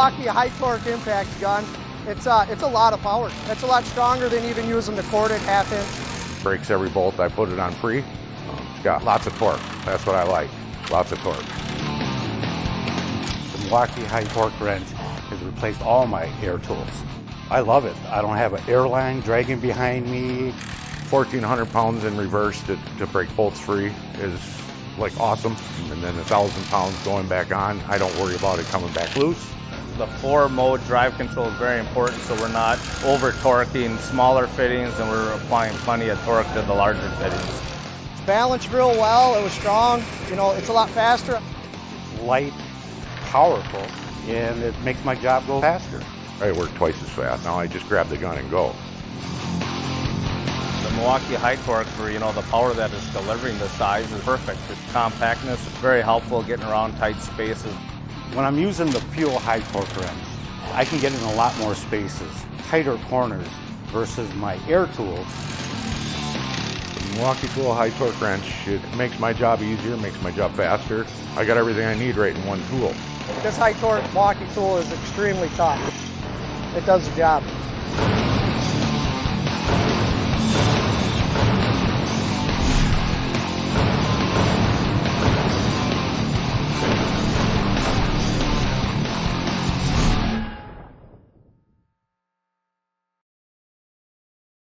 Milwaukee high torque impact gun. It's a lot of power. It's a lot stronger than even using the corded 1/2 inch. Breaks every bolt I put it on free. It's got lots of torque. That's what I like. Lots of torque. The Milwaukee high torque wrench has replaced all my air tools. I love it. I don't have an airline dragging behind me. 1,400 pounds in reverse to break bolts free is like awesome. And then 1,000 pounds going back on. I don't worry about it coming back loose. The 4-mode drive control is very important, so we're not over-torquing smaller fittings and we're applying plenty of torque to the larger fittings. It's balanced real well. It was strong. You know, it's a lot faster. It's light, powerful, and it makes my job go faster. I work twice as fast. Now I just grab the gun and go. The Milwaukee high torque, for the power that it's delivering, the size is perfect. The compactness is very helpful getting around tight spaces. When I'm using the fuel high torque wrench, I can get in a lot more spaces, tighter corners versus my air tools. The Milwaukee Tool high torque wrench, it makes my job easier, makes my job faster. I got everything I need right in one tool. This high torque Milwaukee tool is extremely tough. It does the job.